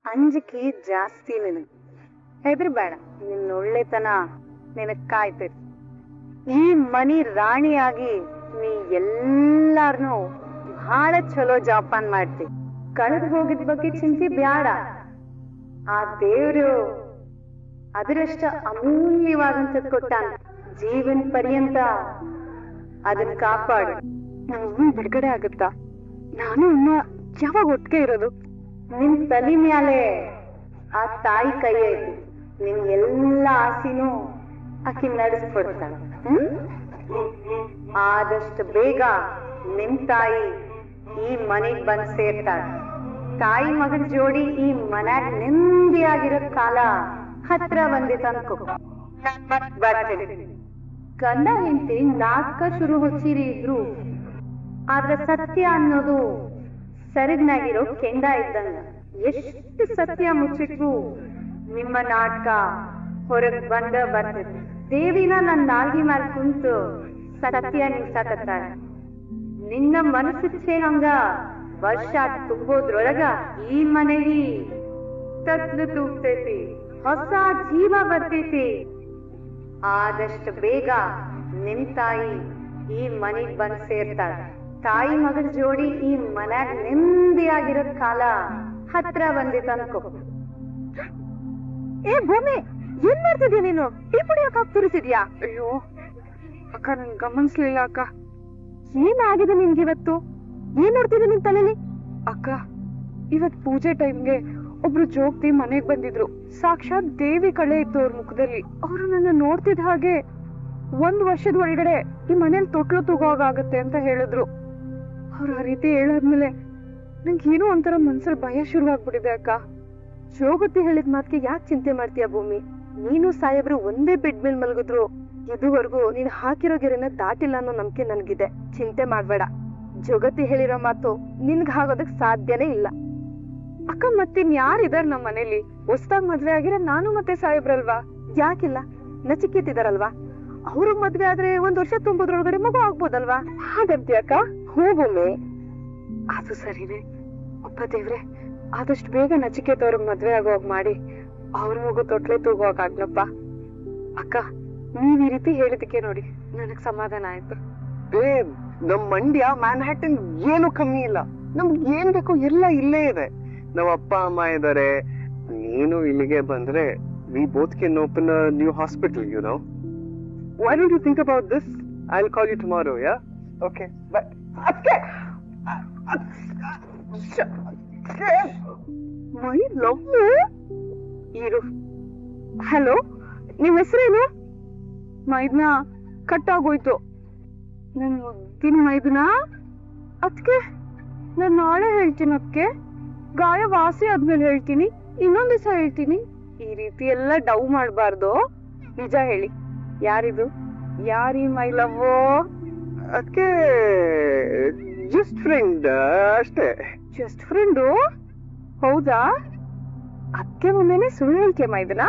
ಅಂಜಿಕೆ ಜಾಸ್ತಿ ನಿನಗೆ. ಹೆದರ್ಬೇಡ, ನಿನ್ನ ಒಳ್ಳೆತನ ನಿನಗ್ ಕಾಯ್ತೈತಿ. ಈ ಮನಿ ರಾಣಿಯಾಗಿ ನೀ ಎಲ್ಲಾರ್ನು ಬಹಳ ಚಲೋ ಜೋಪಾನ ಮಾಡ್ತಿ. ಕಳೆದು ಹೋಗಿದ ಬಗ್ಗೆ ಚಿಂತೆ ಬ್ಯಾಡ. ಆ ದೇವ್ರು ಅದರಷ್ಟ ಅಮೂಲ್ಯವಾದಂಥದ್ ಕೊಟ್ಟಾನ. ಜೀವನ ಪರ್ಯಂತ ಅದನ್ನ ಕಾಪಾಡು. ನಮ್ಮ ಬಿಡುಗಡೆ ಆಗುತ್ತಾ? ನಾನು ಇನ್ನ ಯಾವಾಗ ಒಟ್ಟಿಗೆ ಇರೋದು? ನಿನ್ ತಲೆ ಮ್ಯಾಲೆ ಆ ತಾಯಿ ಕೈ ಐತಿ. ನಿನ್ ಎಲ್ಲ ಆಸೆನೂ ಆಕಿ ನಡೆಸ್ಕೊಡ್ತಾಳ. ಆದಷ್ಟು ಬೇಗ ನಿಮ್ ತಾಯಿ ಈ ಮನೆಗ್ ಬಂದ್ ಸೇರ್ತಾಳ. ತಾಯಿ ಮಗನ ಜೋಡಿ ಈ ಮನ್ಯಾಗ ನೆಮ್ಮದಿಯಾಗಿರೋ ಕಾಲ ಹತ್ರ ಬಂದಿತ್ತು ಅನ್ಕೋ. ಬರ್ತೇನೆ. ಗಂಡ ಹೆಂಡತಿ ನಾಟಕ ಶುರು ಹೊಚ್ಚಿರಿ ಇದ್ರು, ಆದ್ರೆ ಸತ್ಯ ಅನ್ನೋದು ಸರಿಗ್ನಾಗಿರೋ ಕೆಂಡ ಇದ್ದಂಗ. ಎಷ್ಟು ಸತ್ಯ ಮುಚ್ಚಿಟ್ರು ನಿಮ್ಮ ನಾಟಕ ಹೊರಗ್ ಬಂದ ಬರ್ತದೆ. ದೇವಿನ ನನ್ ನಾಲ್ಗಿ ಮೇಲೆ ಕುಂತು ಸತ್ಯ ನಿಲ್ಸಕತ್ತಾಳ. ನಿನ್ನ ಮನಸ್ಸಿಚ್ಛೆ ಹಂಗ ವರ್ಷ ತುಂಬೋದ್ರೊಳಗ ಈ ಮನೆಗೆ ತತ್ಲು ತೂಗ್ತೈತಿ, ಹೊಸ ಜೀವ ಬರ್ತೈತಿ. ಆದಷ್ಟು ಬೇಗ ನಿಮ್ ತಾಯಿ ಈ ಮನೆಗ್ ಬಂದ್ ಸೇರ್ತಾಳ. ತಾಯಿ ಮಗನ ಜೋಡಿ ಈ ಮನ್ಯಾಗ ನೆಮ್ಮದಿಯಾಗಿರೋ ಕಾಲ ಹತ್ರ ಬಂದಿತ್ತು ಅನ್ಕೋ. ಏ ಭೂಮಿ, ಏನ್ ಮಾಡ್ತಿದ್ಯಾ ನೀನು? ಟೀ ಕುಡಿಯೋಕ್ ತುರಿಸಿದ್ಯಾ? ಅಯ್ಯೋ ಅಕ್ಕ, ನನ್ ಗಮನಿಸ್ಲಿಲ್ಲ ಅಕ್ಕ. ಏನಾಗಿದೆ ನಿನ್ಗಿವತ್ತು? ಏನ್ ನೋಡ್ತಿದ್ದೆ ನಿನ್ ತಲೆಲಿ? ಅಕ್ಕ, ಇವತ್ ಪೂಜೆ ಟೈಮ್ಗೆ ಒಬ್ರು ಜೋಗ್ತಿ ಮನೆಗ್ ಬಂದಿದ್ರು. ಸಾಕ್ಷಾತ್ ದೇವಿ ಕಳೆ ಇತ್ತು ಅವ್ರ ಮುಖದಲ್ಲಿ. ಅವ್ರು ನನ್ನ ನೋಡ್ತಿದ್ ಹಾಗೆ 1 ವರ್ಷದ ಒಳಗಡೆ ಈ ಮನೇಲಿ ತೊಟ್ಲು ತಗೋಗಾಗತ್ತೆ ಅಂತ ಹೇಳಿದ್ರು. ಅವ್ರು ಆ ರೀತಿ ಹೇಳಾದ್ಮೇಲೆ ನಂಗೆ ಏನೋ ಒಂಥರ ಮನ್ಸಲ್ಲಿ ಭಯ ಶುರುವಾಗ್ಬಿಟ್ಟಿದೆ ಅಕ್ಕ. ಜೋಗತಿ ಹೇಳಿದ ಮಾತಿಗೆ ಯಾಕೆ ಚಿಂತೆ ಮಾಡ್ತೀಯ ಭೂಮಿ? ನೀನು ಸಾಹೇಬ್ರು ಒಂದೇ ಬೆಡ್ ಮೇಲೆ ಮಲಗಿದ್ರು ಇದುವರೆಗೂ ನೀನ್ ಹಾಕಿರೋ ಗೆರೆನ ದಾಟಿಲ್ಲ ಅನ್ನೋ ನಂಬಿಕೆ ನನ್ಗಿದೆ. ಚಿಂತೆ ಮಾಡ್ಬೇಡ. ಜೋಗತಿ ಹೇಳಿರೋ ಮಾತು ನಿನ್ಗ್ ಆಗೋದಕ್ ಸಾಧ್ಯನೇ ಇಲ್ಲ. ಅಕ್ಕ, ಮತ್ತಿನ್ ಯಾರಿದಾರ ನಮ್ಮ ಮನೇಲಿ? ಹೊಸ್ದಾಗ್ ಮದ್ವೆ ಆಗಿರೋ ನಾನು ಮತ್ತೆ ಸಾಹೇಬ್ರಲ್ವಾ? ಯಾಕಿಲ್ಲ, ನಚಿಕೇತಿದಾರಲ್ವಾ? ಅವ್ರಿಗೆ ಮದ್ವೆ ಆದ್ರೆ 1 ವರ್ಷ ತುಂಬೋದ್ರೊಳಗಡೆ ಮಗು ಆಗ್ಬೋದಲ್ವಾ? ಹಾಗಂತೀಯ ಅಕ್ಕ? ಹೂ ಭೂಮಿ, ಅದು ಸರಿನೇ. ಒಬ್ಬ ದೇವ್ರೆ, ಆದಷ್ಟು ಬೇಗ ನಚಿಕೇತವ್ರಿಗೆ ಮದ್ವೆ ಆಗೋಗ್ ಮಾಡಿ ಅವ್ರ ಮಗು ತೊಟ್ಲೆ ತೂಗೋಗಾಗ್ಲಪ್ಪ. ಅಕ್ಕ, ನೀವ್ ಈ ರೀತಿ ಹೇಳಿದಕ್ಕೆ ನೋಡಿ ನನಗ್ ಸಮಾಧಾನ ಆಯ್ತು. ನಮ್ ಮಂಡ್ಯ ಮ್ಯಾನ್ಹ್ಯಾಟನ್ ಏನು ಕಮ್ಮಿ ಇಲ್ಲ. ನಮ್ಗೆ ಏನ್ ಬೇಕು ಎಲ್ಲ ಇಲ್ಲೇ ಇದೆ. ನಾವ್ ಅಪ್ಪ ಅಮ್ಮ ಇದಾರೆ. ನೀನು ಇಲ್ಲಿಗೆ ಬಂದ್ರೆ we both can open a new hospital, you know. Why don't you think about this? I'll call you tomorrow, yeah? Okay, bye. My love ಇರು. ಹಲೋ, ನಿಮ್ ಹೆಸರೇನು? ಮೈದ್ನ ಕಟ್ ಆಗೋಯ್ತು. ನನ್ ಮುದ್ದಿನ ಮೈದ್ನ. ಅದ್ಕೆ ನಾನ್ ನಾಳೆ ಹೇಳ್ತೀನಿ. ಅದಕ್ಕೆ ಗಾಯ ವಾಸಿ ಆದ್ಮೇಲೆ ಹೇಳ್ತೀನಿ, ಇನ್ನೊಂದ್ ದಿವಸ ಹೇಳ್ತೀನಿ. ಈ ರೀತಿ ಎಲ್ಲ ಡೌ ಮಾಡ್ಬಾರ್ದು. ನಿಜ ಹೇಳಿ, ಯಾರಿದು? ಯಾರಿ ಮೈ ಲವ್? ಅದಕ್ಕೆ ಜಸ್ಟ್ ಫ್ರೆಂಡ್ ಅಷ್ಟೇ. Just friend? ಹೌದಾ? ಅದಕ್ಕೆ ಮುಂದೆನೆ ಸುಳ್ಳು ಹೇಳ್ತೀಯ ಮೈದನ?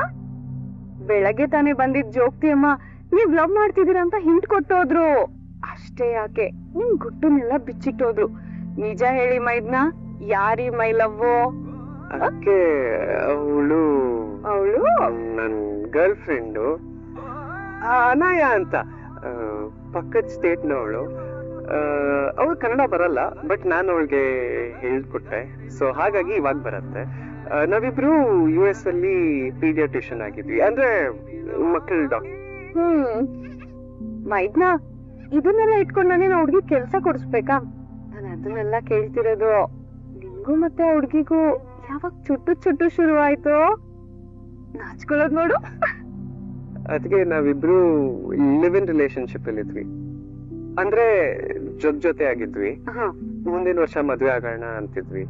ಬೆಳಗ್ಗೆ ತಾನೇ ಬಂದಿದ್ ಜೋಗ್ತಿ ಅಮ್ಮ ನೀವ್ ಲವ್ ಮಾಡ್ತಿದ್ದೀರಾ ಅಂತ ಹಿಂಟ್ ಕೊಟ್ಟೋದ್ರು. ಅಷ್ಟೇ ಯಾಕೆ, ನಿಮ್ ಗುಟ್ಟನ್ನೆಲ್ಲ ಬಿಚ್ಚಿಟ್ಟೋದ್ರು. ನಿಜ ಹೇಳಿ ಮೈದ್ನ, ಯಾರಿ ಮೈ ಲವ್? ಅದಕ್ಕೆ ಅವಳು ನನ್ ಗರ್ಲ್ ಫ್ರೆಂಡು ಅನಾಯ ಅಂತ, ಪಕ್ಕದ ಸ್ಟೇಟ್ನವಳು. ಅವಳು ಕನ್ನಡ ಬರಲ್ಲ, ಬಟ್ ನಾನು ಅವಳಿಗೆ ಹೇಳ್ಕೊಟ್ಟೆ. ಸೊ ಹಾಗಾಗಿ ಇವಾಗ ಬರತ್ತೆ. ನಾವಿಬ್ರು US ಅಲ್ಲಿ ಪೀಡಿಯಾಟ್ರಿಷಿಯನ್ ಆಗಿದ್ವಿ, ಅಂದ್ರೆ ಮಕ್ಕಳ ಡಾಕ್ಟರ್. ಮೈದ್ನ, ಇದನ್ನೆಲ್ಲ ಇಟ್ಕೊಂಡು ನಾನೇನು ಹುಡ್ಗಿ ಕೆಲ್ಸ ಕೊಡಿಸ್ಬೇಕಾ? ನಾನು ಅದನ್ನೆಲ್ಲ ಕೇಳ್ತಿರೋದು. ನಿಂಗೂ ಮತ್ತೆ ಆ ಹುಡ್ಗಿಗೂ ಯಾವಾಗ ಚುಟ್ಟು ಶುರು ಆಯ್ತು? ನಾಚ್ಕೊಳ್ಳೋದ್ ನೋಡು. ಅದಕ್ಕೆ ನಾವಿಬ್ರು ಲಿವ್ ಇನ್ ರಿಲೇಶನ್ಶಿಪ್ ಅಲ್ಲಿ ಇದ್ವಿ. ಅಂದ್ರೆ ಜೊತೆ ಆಗಿದ್ವಿ. ಮುಂದಿನ ವರ್ಷ ಮದ್ವೆ ಆಗೋಣ ಅಂತಿದ್ವಿ.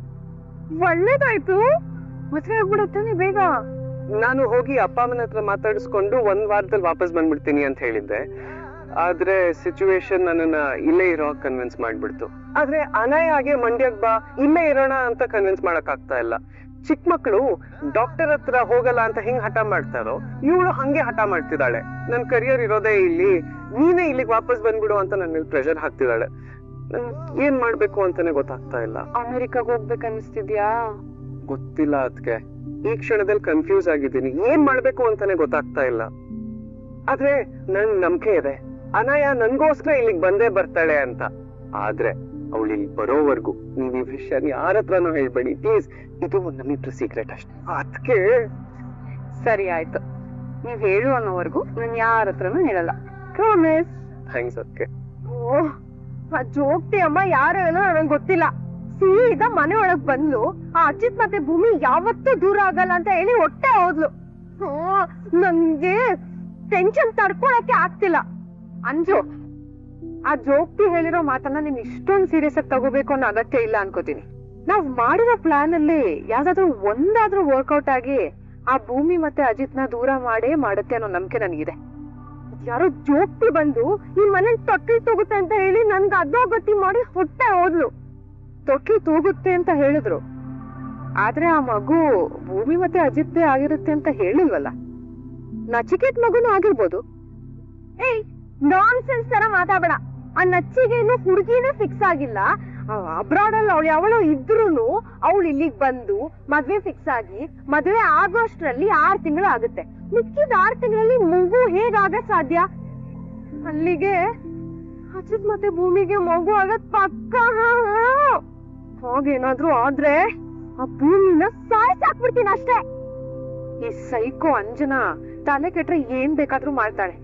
ಒಳ್ಳೇದಾಯ್ತು, ಮದ್ವೆ ಆಗ್ಬಿಡತ್ತಾನೆ ಬೇಗ. ನಾನು ಹೋಗಿ ಅಪ್ಪ ಅಮ್ಮನ ಹತ್ರ ಮಾತಾಡಿಸ್ಕೊಂಡು 1 ವಾರದಲ್ಲಿ ವಾಪಸ್ ಬಂದ್ಬಿಡ್ತೀನಿ ಅಂತ ಹೇಳಿದ್ದೆ. ಆದ್ರೆ ಸಿಚುವೇಶನ್ ನನ್ನನ್ನ ಇಲ್ಲೇ ಇರೋ ಕನ್ವಿನ್ಸ್ ಮಾಡ್ಬಿಡ್ತು. ಆದ್ರೆ ಅನಾಯಾಗೆ ಮಂಡ್ಯಕ್ ಬಾ, ಇಲ್ಲೇ ಇರೋಣ ಅಂತ ಕನ್ವಿನ್ಸ್ ಮಾಡಕ್ ಆಗ್ತಾ ಇಲ್ಲ. ಚಿಕ್ಕ ಮಕ್ಕಳು ಡಾಕ್ಟರ್ ಹತ್ರ ಹೋಗಲ್ಲ ಅಂತ ಹಿಂಗ್ ಹಠ ಮಾಡ್ತಾರೋ, ಇವಳು ಹಂಗೆ ಹಠ ಮಾಡ್ತಿದ್ದಾಳೆ. ನನ್ ಕರಿಯರ್ ಇರೋದೇ ಇಲ್ಲಿ, ನೀನೇ ಇಲ್ಲಿಗೆ ವಾಪಸ್ ಬಂದ್ಬಿಡು ಅಂತ ನನ್ನ ಮೇಲೆ ಪ್ರೆಷರ್ ಹಾಕ್ತಿದ್ದಾಳೆ. ಏನ್ ಮಾಡ್ಬೇಕು ಅಂತಾನೆ ಗೊತ್ತಾಗ್ತಾ ಇಲ್ಲ. ಅಮೆರಿಕಾಗ್ ಹೋಗ್ಬೇಕನ್ನಿಸ್ತಿದ್ಯಾ? ಗೊತ್ತಿಲ್ಲ ಅದಕ್ಕೆ ಈ ಕ್ಷಣದಲ್ಲಿ ಕನ್ಫ್ಯೂಸ್ ಆಗಿದ್ದೀನಿ, ಏನ್ ಮಾಡ್ಬೇಕು ಅಂತಾನೆ ಗೊತ್ತಾಗ್ತಾ ಇಲ್ಲ. ಆದ್ರೆ ನನ್ ನಂಬಿಕೆ ಇದೆ, ಅನಾಯ ನನ್ಗೋಸ್ಕರ ಇಲ್ಲಿಗೆ ಬಂದೇ ಬರ್ತಾಳೆ ಅಂತ. ಆದ್ರೆ ಅವಳು ಇಲ್ಲಿ ಬರೋವರೆಗೂ ನೀವ್ ಈ ವಿಷಯ ಯಾರ ಹತ್ರನೂ ಹೇಳ್ಬೇಡಿ ಪ್ಲೀಸ್, ಇದು ನಮ್ಮಿಬ್ರು ಸೀಕ್ರೆಟ್ ಅಷ್ಟೇ. ಅದಕ್ಕೆ ಸರಿ ಆಯ್ತು, ನೀವ್ ಹೇಳು ಅನ್ನೋವರೆಗೂ ನಾನು ಯಾರ ಹತ್ರನೂ ಹೇಳಲ್ಲ, ಪ್ರಾಮಿಸ್. ಥ್ಯಾಂಕ್ಸ್ ಅದಕ್ಕೆ. ಓ ಆ ಜೋಗ್ತಿ ಅಮ್ಮ ಯಾರು ಏನೋ ನನಗೆ ಗೊತ್ತಿಲ್ಲ, ಸೀದಾ ಮನೆ ಒಳಗ್ ಬಂದ್ಲು. ಆ ಅಜಿತ್ ಮತ್ತೆ ಭೂಮಿ ಯಾವತ್ತೂ ದೂರ ಆಗಲ್ಲ ಅಂತ ಹೇಳಿ ಹೊಟ್ಟೆ ಹೋದ್ಲು. ನನ್ಗೆ ಟೆನ್ಷನ್ ತಡ್ಕೊಳಕ್ಕೆ ಆಗ್ತಿಲ್ಲ. ಅಂಜು, ಆ ಜೋಗ್ತಿ ಹೇಳಿರೋ ಮಾತನ್ನ ನೀನ್ ಇಷ್ಟೊಂದು ಸೀರಿಯಸ್ ಆಗಿ ತಗೋಬೇಕು ಅನ್ನೋ ಅಗತ್ಯ ಇಲ್ಲ ಅನ್ಕೋತೀನಿ. ನಾವ್ ಮಾಡಿರೋ ಪ್ಲಾನ್ ಅಲ್ಲಿ ಯಾವ್ದಾದ್ರು ಒಂದಾದ್ರೂ ವರ್ಕೌಟ್ ಆಗಿ ಆ ಭೂಮಿ ಮತ್ತೆ ಅಜಿತ್ನ ದೂರ ಮಾಡೇ ಮಾಡುತ್ತೆ ಅನ್ನೋ ನಂಬಿಕೆ ನನಗಿದೆ. ಯಾರೋ ಜೋಗ್ತಿ ಬಂದು ಈ ಮನೇಲಿ ತೊಟ್ಲಿ ತೂಗುತ್ತೆ ಅಂತ ಹೇಳಿ ನನ್ಗೆ ಅಧೋಗತಿ ಮಾಡಿ ಹೊಟ್ಟೆ ಹೋದ್ಲು. ತೊಟ್ಲಿ ತೂಗುತ್ತೆ ಅಂತ ಹೇಳಿದ್ರು, ಆದ್ರೆ ಆ ಮಗು ಭೂಮಿ ಮತ್ತೆ ಅಜಿತ್ ಆಗಿರುತ್ತೆ ಅಂತ ಹೇಳಿಲ್ವಲ್ಲ. ನಚಿಕೇತ್ ಮಗುನು ಆಗಿರ್ಬೋದು. ಏಯ್ ನಾನ್ ಸೆನ್ಸ್ ತರ ಮಾತಾಡಬೇಡ. ಆ ನಚ್ಚಿಗೇನು ಹುಡುಗಿನೇ ಫಿಕ್ಸ್ ಆಗಿಲ್ಲ. ಅಬ್ರಾಡ್ ಅಲ್ಲಿ ಅವಳು ಯಾವಳು ಇದ್ರೂನು ಅವಳು ಇಲ್ಲಿಗೆ ಬಂದು ಮದ್ವೆ ಫಿಕ್ಸ್ ಆಗಿ ಮದ್ವೆ ಆಗೋಷ್ಟ್ರಲ್ಲಿ 6 ತಿಂಗಳು ಆಗುತ್ತೆ. ಮಿಕ್ಕಿದ 6 ತಿಂಗಳಲ್ಲಿ ಮಗು ಹೇಗಾಗತ್ ಸಾಧ್ಯ? ಅಲ್ಲಿಗೆ ಅಜಿತ್ ಮತ್ತೆ ಭೂಮಿಗೆ ಮಗು ಆಗತ್ ಪಕ್ಕ. ಹಾಗೇನಾದ್ರೂ ಆದ್ರೆ ಆ ಭೂಮಿನ ಸಾಯ್ಸಾಕ್ಬಿಡ್ತೀನಿ ಅಷ್ಟೇ. ಈ ಸೈಕೋ ಅಂಜನಾ ತಲೆ ಕೆಟ್ರೆ ಏನ್ ಬೇಕಾದ್ರೂ ಮಾಡ್ತಾಳೆ.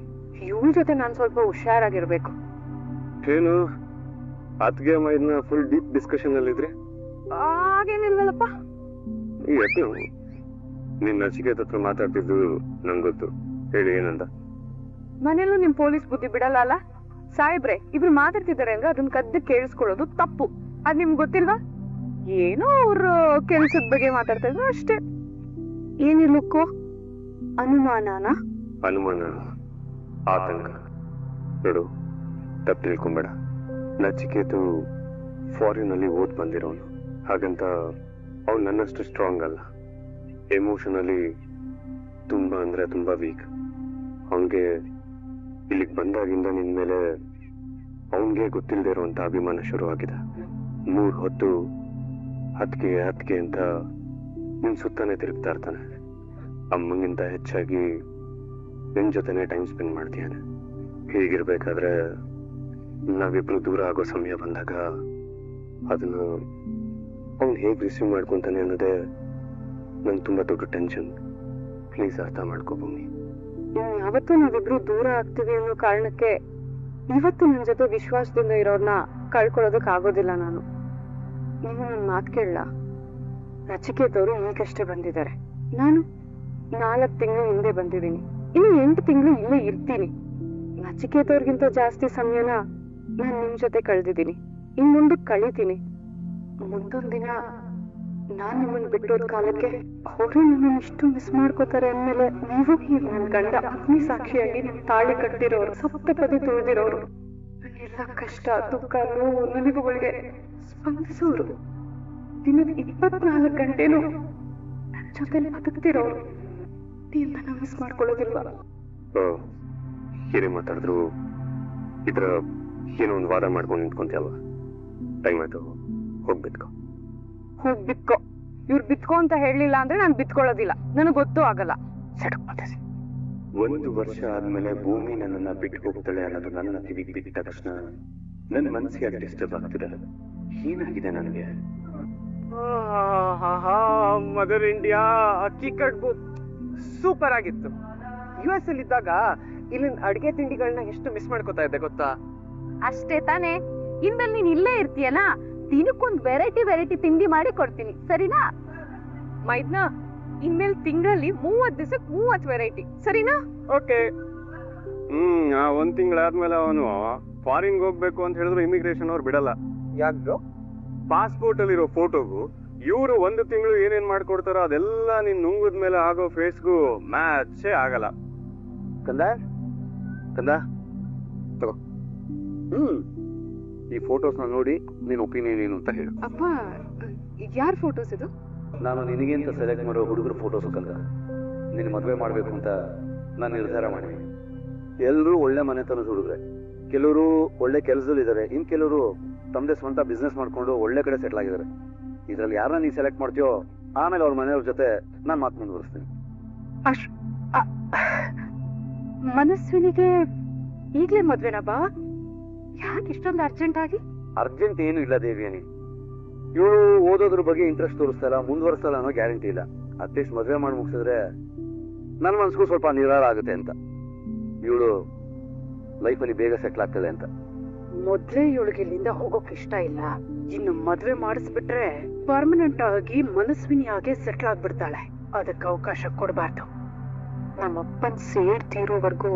ಇವಳ ಜೊತೆ ನಾನ್ ಸ್ವಲ್ಪ ಹುಷಾರಾಗಿರ್ಬೇಕು. ಏನು ಅತ್ಗೆ ಮೈದ್ನ ಫುಲ್ ಡೀಪ್ ಡಿಸ್ಕಷನ್ ಅಲ್ಲಿ ಇದ್ರಿ? ಹಾಗೇನಿಲ್ವಲ್ಲಪ್ಪ. ನಿನ್ ನಚಿಕೇತ್ ಹತ್ರ ಮಾತಾಡ್ತಿದ್ದು ನಂಗೆ ಗೊತ್ತು, ಹೇಳಿ ಏನಂತ. ಮನೇಲೂ ನಿಮ್ ಪೊಲೀಸ್ ಬುದ್ಧಿ ಬಿಡಲ್ಲ ಅಲ್ಲ ಸಾಹೇಬ್ರೆ. ಇಬ್ರು ಮಾತಾಡ್ತಿದ್ದಾರೆ ಅಂದ್ರೆ ಅದನ್ನ ಕದ್ದು ಕೇಳಿಸ್ಕೊಳ್ಳೋದು ತಪ್ಪು. ಅದ್ ನಿಮ್ಗೆ ಗೊತ್ತಿಲ್ವಾ? ಏನೋ ಅವ್ರ ಕೆಲ್ಸದ ಬಗ್ಗೆ ಮಾತಾಡ್ತಾ ಇದ್ರು ಅಷ್ಟೇ. ಏನಿಲ್ಲಕ್ಕೋ ಅನುಮಾನನ? ಅನುಮಾನ, ಆತಂಕ. ನೋಡು, ತಪ್ಪು ತಿಳ್ಕೊಂಬೇಡ. ನಚಿಕೇತು ಫಾರಿನ್ ಅಲ್ಲಿ ಓದ್ ಬಂದಿರೋನು, ಹಾಗಂತ ಅವ್ನು ನನ್ನಷ್ಟು ಸ್ಟ್ರಾಂಗ್ ಅಲ್ಲ. ಎಮೋಷನಲಿ ತುಂಬಾ ಅಂದ್ರೆ ತುಂಬಾ ವೀಕ್. ಅವನ್ಗೆ ಇಲ್ಲಿಗೆ ಬಂದಾಗಿಂದ ನಿನ್ ಮೇಲೆ ಅವನ್ಗೆ ಗೊತ್ತಿಲ್ಲದೆ ಇರುವಂತ ಅಭಿಮಾನ ಶುರುವಾಗಿದೆ. 3 ಹೊತ್ತು ಹತ್ಗೆ ಅಂತ ನಿನ್ ಸುತ್ತಾನೆ ತಿರುಗ್ತಾ ಇರ್ತಾನೆ. ಅಮ್ಮನಿಗಿಂತ ಹೆಚ್ಚಾಗಿ ನಿನ್ ಜೊತೆನೆ ಟೈಮ್ ಸ್ಪೆಂಡ್ ಮಾಡ್ತೀಯಾನೆ. ಹೀಗಿರ್ಬೇಕಾದ್ರೆ ನಾವಿಬ್ರು ದೂರ ಆಗೋ ಸಮಯ ಬಂದಾಗ ಅದನ್ನ ಅವ್ನು ಹೇಗ್ ರಿಸೀವ್ ಮಾಡ್ಕೊಂತಾನೆ ಅನ್ನೋದೇ ನಂಗೆ ತುಂಬಾ ದೊಡ್ಡ ಟೆನ್ಷನ್. ಪ್ಲೀಸ್ ಅರ್ಥ ಮಾಡ್ಕೋ ಭೂಮಿ. ಯಾವತ್ತೂ ನಾವಿಬ್ರು ದೂರ ಆಗ್ತೀವಿ ಅನ್ನೋ ಕಾರಣಕ್ಕೆ ಇವತ್ತು ನನ್ ಜೊತೆ ವಿಶ್ವಾಸದಿಂದ ಇರೋರ್ನ ಕಳ್ಕೊಳ್ಳೋದಕ್ ಆಗೋದಿಲ್ಲ ನಾನು. ನೀವು ನನ್ ಮಾತು ಕೇಳಲ್ಲ. ನಚಿಕೇತ್ ಅವರು ಈಗಷ್ಟೇ ಬಂದಿದ್ದಾರೆ. ನಾನು 4 ತಿಂಗಳು ಹಿಂದೆ ಬಂದಿದ್ದೀನಿ. ಇನ್ನು 8 ತಿಂಗಳು ಇಲ್ಲೇ ಇರ್ತೀನಿ. ನಚಿಕೇತ್ ಅವ್ರಿಗಿಂತ ಜಾಸ್ತಿ ಸಮಯನ ನಾನ್ ನಿಮ್ ಜೊತೆ ಕಳೆದಿದ್ದೀನಿ. ಇನ್ ಮುಂದಕ್ಕೆ ಕಳೀತೀನಿ. ಮುಂದೊಂದ್ ದಿನ ನಾನ್ ನಿಮ್ಮನ್ನ ಬಿಟ್ಟೋದ್ ಕಾಲಕ್ಕೆ ಅವರು ನನ್ನನ್ನು ಇಷ್ಟು ಮಿಸ್ ಮಾಡ್ಕೋತಾರೆ ಅಂದ್ಮೇಲೆ ನೀವು ನನ್ನ ಗಂಡ ಅಗ್ನಿ ಸಾಕ್ಷಿಯಾಗಿ ನಿಮ್ ತಾಳಿ ಕಟ್ಟಿರೋರು, ಸಪ್ತಪದಿ ತುಳಿದಿರೋರು, ಎಲ್ಲ ಕಷ್ಟ ದುಃಖ ನೋವು ನಲಿವುಗಳಿಗೆ ಸ್ಪಂದಿಸೋರು, ದಿನದ 24 ಗಂಟೆನೂ ನನ್ನ ಜೊತೆ ಬದುಕ್ತಿರೋರು, ನೀವು ನನ್ನ ಮಿಸ್ ಮಾಡ್ಕೊಳ್ಳೋದಿಲ್ವಾ? ಏನೇ ಮಾತಾಡಿದ್ರು ಇದ್ರ ಏನೋ ಒಂದು ವಾದ ಮಾಡ್ಕೊಂಡು ನಿಂತ್ಕೊಂತೀಯಲ್ಲ. ಟೈಮ್ ಆಯ್ತು, ಹೋಗ್ ಬಿತ್ಕೋ. ಇವ್ರು ಬಿತ್ಕೋ ಅಂತ ಹೇಳಲಿಲ್ಲ ಅಂದ್ರೆ ನಾನು ಬಿತ್ಕೊಳ್ಳೋದಿಲ್ಲ. ನನಗೆ ಗೊತ್ತೂ ಆಗಲ್ಲ. 1 ವರ್ಷ ಆದ್ಮೇಲೆ ಭೂಮಿ ನನ್ನನ್ನ ಬಿಟ್ಟು ಹೋಗ್ತಾಳೆ ಅನ್ನೋದು ನನ್ನ ಕಿವಿಗೆ ಬಿದ್ದ ತಕ್ಷಣ ನನ್ನ ಮನಸ್ಸಿಗೆ ಡಿಸ್ಟರ್ಬ್ ಆಗ್ತಿದೆ. ಏನಾಗಿದೆ ನನಗೆ? ಮದರ್ ಇಂಡಿಯಾ ಅಕ್ಕಿ ಕಡ್ಬು ಸೂಪರ್ ಆಗಿತ್ತು. US ಅಲ್ಲಿ ಇದ್ದಾಗ ಇಲ್ಲಿನ ಅಡಿಗೆ ತಿಂಡಿಗಳನ್ನ ಎಷ್ಟು ಮಿಸ್ ಮಾಡ್ಕೋತಾ ಇದ್ದೆ ಗೊತ್ತಾ? ಅಷ್ಟೇ ತಾನೇ. ಇನ್ಮೇಲೆ ನೀನ್ ಇಲ್ಲೇ ಇರ್ತೀಯಲ್ಲ, ದಿನಕ್ಕೊಂದು ವೆರೈಟಿ ತಿಂಡಿ ಮಾಡಿ ಕೊಡ್ತೀನಿ, ಸರಿನಾ? ಮೈದ್ನ, ಇನ್ಮೇಲೆ ತಿಂಗಳಲ್ಲಿ 30 ದಿವಸಕ್ಕೆ 30 ವೆರೈಟಿ, ಸರಿನಾ? ಓಕೆ. 1 ತಿಂಗಳಾದ್ಮೇಲೆ ಅವನು ಫಾರಿನ್ ಹೋಗ್ಬೇಕು ಅಂತ ಹೇಳಿದ್ರು ಇಮಿಗ್ರೇಷನ್ ಅವ್ರು ಬಿಡಲ್ಲ. ಯಾಕೆ? ಪಾಸ್ಪೋರ್ಟ್ ಅಲ್ಲಿರೋ ಫೋಟೋಗೂ ಇವರು 1 ತಿಂಗಳು ಏನೇನ್ ಮಾಡ್ಕೊಡ್ತಾರೋ ಅದೆಲ್ಲ ನೀನ್ ನುಂಗದ ಮೇಲೆ ಆಗೋ ಫೇಸ್ಗೂ ಮ್ಯಾಚೇ ಆಗಲ್ಲ. ಕಂದ ತಗೋ. ಈ ಫೋಟೋಸ್ನ ನೋಡಿ ನೀನ್ ಒಪಿನಿಯನ್ ಏನು ಅಂತ ಹೇಳು. ಅಪ್ಪ, ಯಾರ್ ಫೋಟೋಸ್ ಇದು? ನಾನು ನಿನಗಿಂತ ಸೆಲೆಕ್ಟ್ ಮಾಡೋ ಹುಡುಗರ ಫೋಟೋಸ್ ಕಂದ. ನಿನ್ನ ಮದುವೆ ಮಾಡಬೇಕು ಅಂತ ನಾನು ನಿರ್ಧಾರ ಮಾಡಿದ್ದೀನಿ. ಎಲ್ಲರೂ ಒಳ್ಳೆ ಮನೆತನದ ಹುಡುಗ್ರೆ. ಕೆಲವರು ಒಳ್ಳೆ ಕೆಲಸದಲ್ಲಿ ಇದ್ದಾರೆ, ಇನ್ ಕೆಲವರು ತಮ್ಮದೇ ಸ್ವಂತ ಬಿಸ್ನೆಸ್ ಮಾಡ್ಕೊಂಡು ಒಳ್ಳೆ ಕಡೆ ಸೆಟ್ಲ್ ಆಗಿದ್ದಾರೆ. ಇದ್ರಲ್ಲಿ ಯಾರನ್ನ ನೀ ಸೆಲೆಕ್ಟ್ ಮಾಡ್ತೀಯೋ ಆಮೇಲೆ ಅವ್ರ ಮನೆಯವ್ರ ಜೊತೆ ನಾನು ಮಾತು ಮುಂದುವರಿಸ್ತೀನಿ. ಮನಸ್ವಿನಿಗೆ ಈಗ್ಲೇ ಮದ್ವೆನಾ ಬಾ? ಯಾಕೆ ಇಷ್ಟೊಂದು ಅರ್ಜೆಂಟ್ ಆಗಿ? ಅರ್ಜೆಂಟ್ ಏನು ಇಲ್ಲ ದೇವಿಯನಿ. ಇವಳು ಓದೋದ್ರ ಬಗ್ಗೆ ಇಂಟ್ರೆಸ್ಟ್ ತೋರಿಸ್ತಾರ, ಮುಂದುವರಿಸ್ತಾರ ಅನ್ನೋ ಗ್ಯಾರಂಟಿ ಇಲ್ಲ. ಅಟ್ಲೀಸ್ಟ್ ಮದ್ವೆ ಮಾಡಿ ಮುಗಿಸಿದ್ರೆ ನನ್ನ ಮನ್ಸಿಗೂ ಸ್ವಲ್ಪ ನಿರಾಳ ಆಗುತ್ತೆ ಅಂತ. ಇವಳು ಲೈಫಲ್ಲಿ ಬೇಗ ಸೆಟ್ಲ್ ಆಗ್ತದೆ ಅಂತ. ಮೊದ್ಲೇ ಇವಳಿಗೆ ಇಲ್ಲಿಂದ ಹೋಗೋಕ್ ಇಷ್ಟ ಇಲ್ಲ. ಇನ್ನು ಮದ್ವೆ ಮಾಡಿಸ್ಬಿಟ್ರೆ ಪರ್ಮನೆಂಟ್ ಆಗಿ ಮನಸ್ವಿನಿ ಹಾಗೆ ಸೆಟ್ಲ್ ಆಗ್ಬಿಡ್ತಾಳೆ. ಅದಕ್ಕೆ ಅವಕಾಶ ಕೊಡಬಾರ್ದು. ನಮ್ಮಪ್ಪನ್ ಸೇರ್ತಿರೋವರೆಗೂ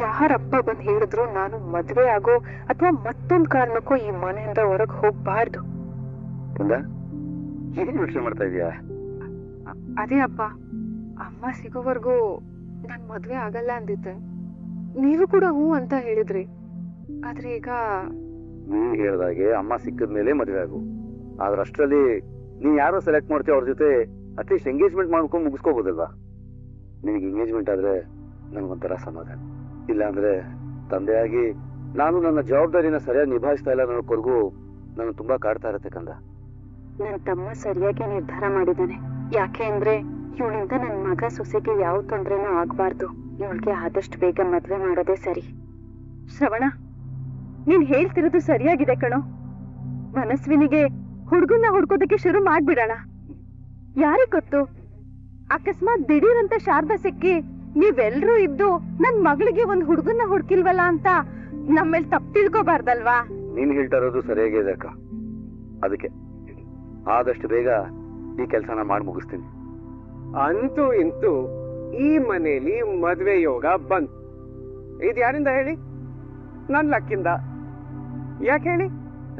ಯಾರಪ್ಪ ಬಂದ್ ಹೇಳಿದ್ರು ನಾನು ಮದ್ವೆ ಆಗೋ ಅಥವಾ ಮತ್ತೊಂದ್ ಕಾರಣಕ್ಕೋ ಈ ಮನೆಯಿಂದ ಹೊರಗ್ ಹೋಗ್ಬಾರ್ದು. ಏನ್ ಯೋಚನೆ ಮಾಡ್ತಾ ಇದೀಯಾ? ಅದೇ ಅಪ್ಪ, ಅಮ್ಮ ಸಿಗೋವರೆಗೂ ನನ್ ಮದ್ವೆ ಆಗಲ್ಲ ಅಂದಿದ್ದೆ. ನೀವು ಕೂಡ ಹೂ ಅಂತ ಹೇಳಿದ್ರಿ. ಆದ್ರೆ ಈಗ ನೀನ್ ಹೇಳ್ದಾಗೆ ಅಮ್ಮ ಸಿಕ್ಕದ್ಮೇಲೆ ಮದ್ವೆ ಆಗು. ಆದ್ರೆ ಅಷ್ಟ್ರಲ್ಲಿ ನೀನ್ ಯಾರೋ ಸೆಲೆಕ್ಟ್ ಮಾಡ್ತೀವಿ ಅವ್ರ ಜೊತೆ ಅಟ್ಲೀಸ್ಟ್ ಎಂಗೇಜ್ಮೆಂಟ್ ಮಾಡ್ಕೊಂಡು ಮುಗಿಸ್ಕೋಬೋದಲ್ವಾ? ನಿನಗೆ ಎಂಗೇಜ್ಮೆಂಟ್ ಆದ್ರೆ ನನ್ಗೊಂಥರ ಸಮಾಧಾನ. ಇಲ್ಲ ಅಂದ್ರೆ ತಂದೆಯಾಗಿ ನಾನು ನನ್ನ ಜವಾಬ್ದಾರಿನ ಸರಿಯಾಗಿ ನಿಭಾಯಿಸ್ತಾ ಇಲ್ಲ ಅನ್ನೋವರೆಗೂ ನಾನು ತುಂಬಾ ಕಾಡ್ತಾ ಇರತ್ತೆ ಕಂದ. ನನ್ ತಮ್ಮ ಸರಿಯಾಗಿ ನಿರ್ಧಾರ ಮಾಡಿದ್ದಾನೆ. ಯಾಕೆ ಅಂದ್ರೆ ಇವಳಿಂದ ನನ್ ಮಗ ಸೊಸೆಗೆ ಯಾವ ತೊಂದ್ರೆನೂ ಆಗ್ಬಾರ್ದು. ಇವಳಿಗೆ ಆದಷ್ಟು ಬೇಗ ಮದ್ವೆ ಮಾಡೋದೇ ಸರಿ. ಶ್ರವಣ, ನೀನ್ ಹೇಳ್ತಿರೋದು ಸರಿಯಾಗಿದೆ ಕಣೋ. ಮನಸ್ವಿನಿಗೆ ಹುಡ್ಗನ್ನ ಹುಡ್ಕೋದಕ್ಕೆ ಶುರು ಮಾಡ್ಬಿಡೋಣ. ಯಾರಿಗ್ ಗೊತ್ತು, ಅಕಸ್ಮಾತ್ ದಿಢೀರಂತ ಶಾರದಾ ಸಿಕ್ಕಿ ನೀವೆಲ್ರೂ ಇದ್ದು ನನ್ ಮಗಳಿಗೆ ಒಂದ್ ಹುಡ್ಗನ್ನ ಹುಡ್ಕಿಲ್ವಲ್ಲ ಅಂತ ನಮ್ಮೇಲ್ ತಪ್ಪು ತಿಳ್ಕೊಬಾರ್ದಲ್ವಾ? ನೀನ್ ಹೇಳ್ತಾ ಇರೋದು ಸರಿಯಾಗಿದೆ ಅಕ್ಕ. ಅದಕ್ಕೆ ಆದಷ್ಟು ಬೇಗ ಈ ಕೆಲ್ಸನ ಮಾಡಿ ಮುಗಿಸ್ತೀನಿ. ಅಂತೂ ಇಂತೂ ಈ ಮನೆಯಲ್ಲಿ ಮದ್ವೆ ಯೋಗ ಬಂತು. ಇದು ಯಾರಿಂದ ಹೇಳಿ? ನನ್ ಲಕ್ಕಿಂದ. ಯಾಕೆ ಹೇಳಿ?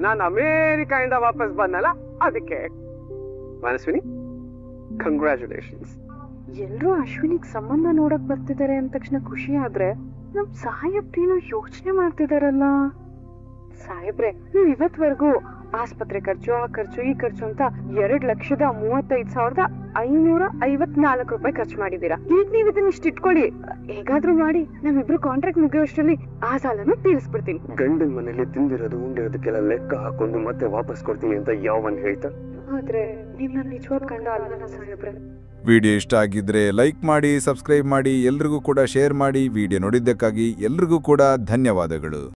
ನಾನು ಅಮೇರಿಕಾಯಿಂದ ವಾಪಸ್ ಬಂದಲ್ಲ ಅದಕ್ಕೆ. ಮನಸ್ವಿನಿ, ಕಂಗ್ರ್ಯಾಚುಲೇಷನ್ಸ್. ಎಲ್ರೂ ಅಶ್ವಿನಿಗ್ ಸಂಬಂಧ ನೋಡಕ್ ಬರ್ತಿದ್ದಾರೆ ಅಂದ ತಕ್ಷಣ ಖುಷಿ ಆದ್ರೆ ನಮ್ ಸಾಹೇಬ್ರೇನೋ ಯೋಚನೆ ಮಾಡ್ತಿದಾರಲ್ಲ. ಸಾಹೇಬ್ರೆ, ನೀವ್ ಇವತ್ವರೆಗೂ ಆಸ್ಪತ್ರೆ ಖರ್ಚು, ಆ ಖರ್ಚು, ಈ ಖರ್ಚು ಅಂತ 2,35,554 ರೂಪಾಯಿ ಖರ್ಚು ಮಾಡಿದೀರಾ. ಈಗ ನೀವ್ ಇದನ್ನ ಇಷ್ಟ ಇಟ್ಕೊಳ್ಳಿ. ಹೇಗಾದ್ರೂ ಮಾಡಿ ನಮ್ಮಿಬ್ರು ಕಾಂಟ್ರಾಕ್ಟ್ ಮುಗಿಯೋಷ್ಟರಲ್ಲಿ ಆ ಸಾಲನು ತೀರಿಸ್ಬಿಡ್ತೀನಿ. ಗಂಡನ ಮನೇಲಿ ತಿಂದಿರೋದು ಉಂಡಿರೋದಕ್ಕೆಲ್ಲ ಲೆಕ್ಕ ಹಾಕೊಂಡು ಮತ್ತೆ ವಾಪಸ್ ಕೊಡ್ತೀನಿ ಅಂತ ಯಾವನ್ ಹೇಳ್ತಾ? ಆದ್ರೆ ನೀವ್ ನನ್ನ ನಿಜವಾದ ಕಂಡ ಅಲ್ಲ ಸಾಹೇಬ್ರೆ. ವಿಡಿಯೋ ಇಷ್ಟ ಆಗಿದ್ರೆ ಲೈಕ್ ಮಾಡಿ, ಸಬ್ಸ್ಕ್ರೈಬ್ ಮಾಡಿ, ಎಲ್ರಿಗೂ ಕೂಡ ಶೇರ್ ಮಾಡಿ. ವಿಡಿಯೋ ನೋಡಿದ್ದಕ್ಕಾಗಿ ಎಲ್ರಿಗೂ ಕೂಡ ಧನ್ಯವಾದಗಳು.